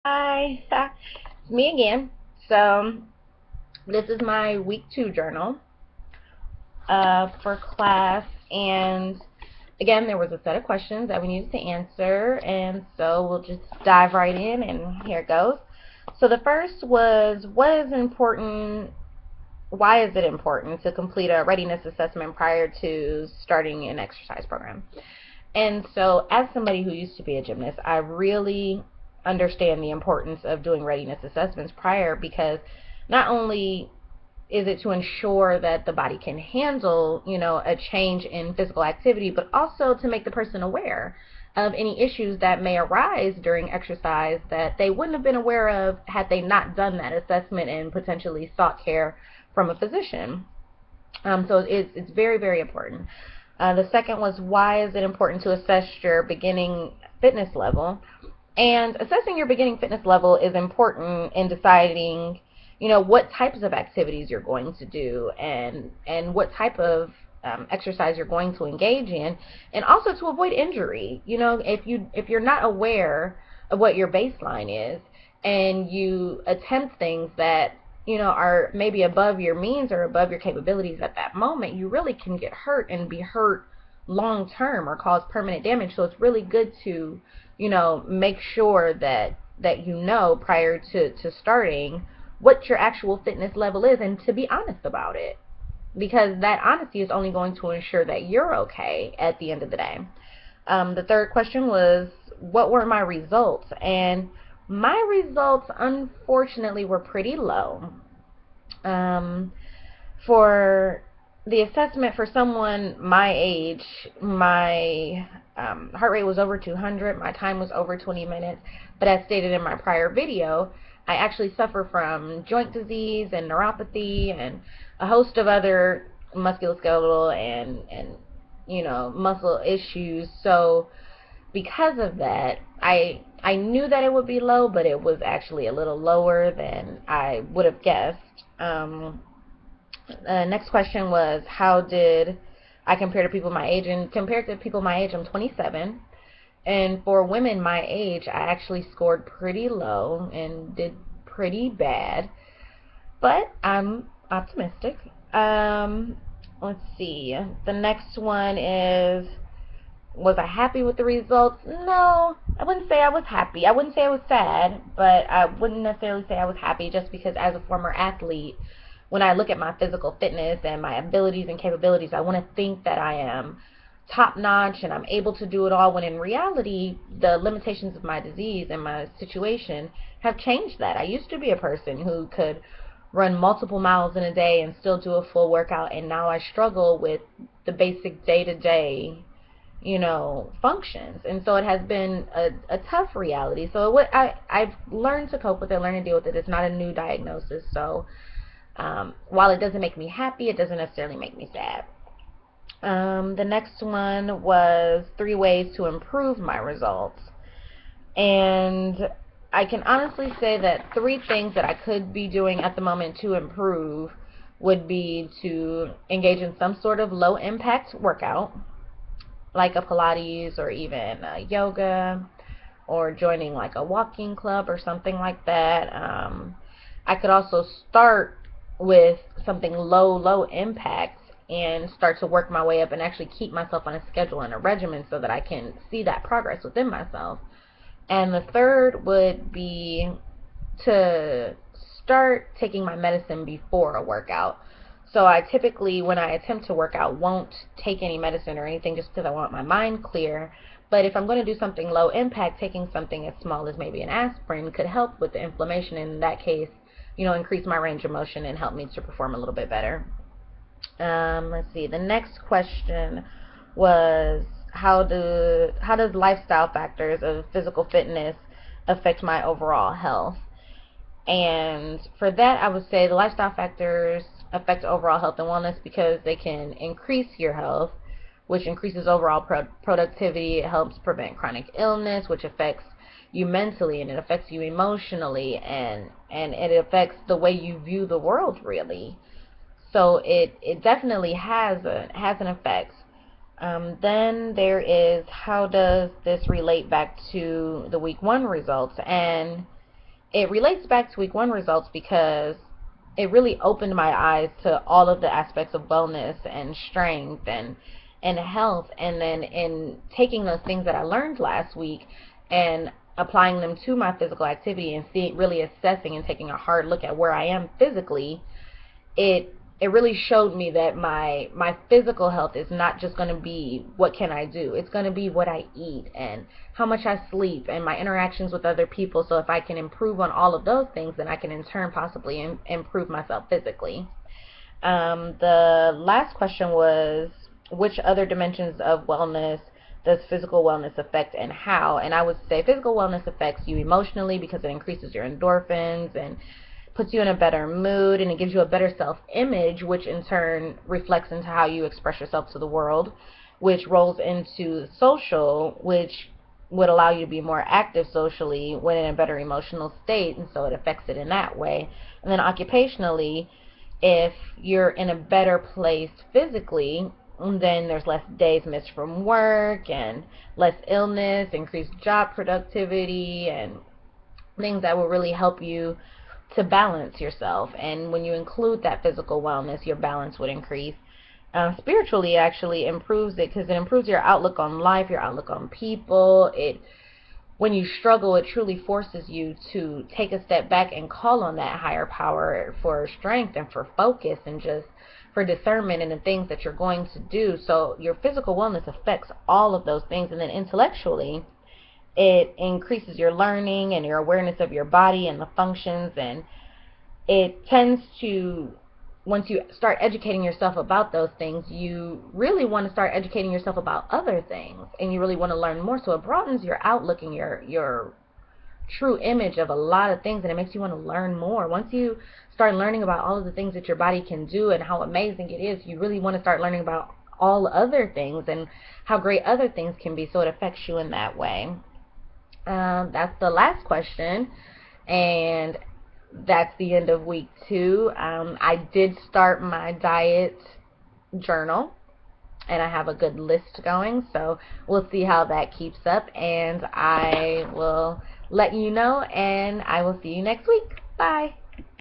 Hi, it's me again. So this is my week 2 journal for class, and again, there was a set of questions that we needed to answer, and so we'll just dive right in, and here it goes. So the first was, what is important? Why is it important to complete a readiness assessment prior to starting an exercise program? And so, as somebody who used to be a gymnast, I really understand the importance of doing readiness assessments prior, because not only is it to ensure that the body can handle, a change in physical activity, but also to make the person aware of any issues that may arise during exercise that they wouldn't have been aware of had they not done that assessment and potentially sought care from a physician. So it's very, very important. The second was, why is it important to assess your beginning fitness level? And assessing your beginning fitness level is important in deciding, what types of activities you're going to do, and what type of exercise you're going to engage in, and also to avoid injury. If you're not aware of what your baseline is, and you attempt things that are maybe above your means or above your capabilities at that moment, you really can get hurt and be hurt long term or cause permanent damage. So it's really good to, make sure that prior to starting what your actual fitness level is, and to be honest about it, because that honesty is only going to ensure that you're okay at the end of the day. The third question was, what were my results? And my results, unfortunately, were pretty low. Um, for the assessment for someone my age, my heart rate was over 200, my time was over 20 minutes, but as stated in my prior video, I actually suffer from joint disease and neuropathy and a host of other musculoskeletal and muscle issues. So because of that, I knew that it would be low, but it was actually a little lower than I would have guessed. Next question was, how did I compare to people my age? And compared to people my age, I'm 27. And for women my age, I actually scored pretty low and did pretty bad. But I'm optimistic. Let's see. The next one is, was I happy with the results? No, I wouldn't say I was happy. I wouldn't say I was sad, but I wouldn't necessarily say I was happy, just because as a former athlete, when I look at my physical fitness and my abilities and capabilities, I want to think that I am top notch and I'm able to do it all, when in reality, the limitations of my disease and my situation have changed that. I used to be a person who could run multiple miles in a day and still do a full workout, and now I struggle with the basic day-to-day functions. And so it has been a tough reality. So I've learned to cope with it, learn to deal with it. It's not a new diagnosis. So while it doesn't make me happy, it doesn't necessarily make me sad. The next one was 3 ways to improve my results. And I can honestly say that 3 things that I could be doing at the moment to improve would be to engage in some sort of low impact workout, like a Pilates or even yoga, or joining like a walking club or something like that. I could also start with something low impact and start to work my way up and actually keep myself on a schedule and a regimen so that I can see that progress within myself. And the third would be to start taking my medicine before a workout. So I typically, when I attempt to work out, won't take any medicine or anything, just because I want my mind clear. But if I'm going to do something low impact, taking something as small as maybe an aspirin could help with the inflammation. In that case, increase my range of motion and help me to perform a little bit better. Let's see. The next question was, how does lifestyle factors of physical fitness affect my overall health? And for that, I would say the lifestyle factors affect overall health and wellness because they can increase your health, which increases overall productivity. It helps prevent chronic illness, which affects you mentally, and it affects you emotionally, and it affects the way you view the world, really. So it definitely has an effect. Then there is, how does this relate back to the week 1 results? And it relates back to week 1 results because it really opened my eyes to all of the aspects of wellness and strength and health. And then in taking those things that I learned last week and applying them to my physical activity and really assessing and taking a hard look at where I am physically, it really showed me that my physical health is not just going to be what can I do. It's going to be what I eat and how much I sleep and my interactions with other people. So if I can improve on all of those things, then I can in turn possibly improve myself physically. The last question was, which other dimensions of wellness does physical wellness affect and how? And I would say physical wellness affects you emotionally because it increases your endorphins and puts you in a better mood, and it gives you a better self-image, which in turn reflects into how you express yourself to the world, which rolls into social, which would allow you to be more active socially when in a better emotional state, and so it affects it in that way. And then occupationally, if you're in a better place physically, then there's less days missed from work and less illness, increased job productivity, and things that will really help you to balance yourself. And when you include that physical wellness, your balance would increase. Spiritually, actually improves it because it improves your outlook on life, your outlook on people. When you struggle, it truly forces you to take a step back and call on that higher power for strength and for focus and just for discernment in the things that you're going to do. So your physical wellness affects all of those things. And then intellectually, it increases your learning and your awareness of your body and the functions, and it tends to, once you start educating yourself about those things, you really want to start educating yourself about other things, and you really want to learn more. So it broadens your outlook and your true image of a lot of things, and it makes you want to learn more. Once you start learning about all of the things that your body can do and how amazing it is, you really want to start learning about all other things and how great other things can be, so it affects you in that way. That's the last question, and that's the end of week 2. I did start my diet journal, and I have a good list going, so we'll see how that keeps up, and I will let you know, and I will see you next week. Bye.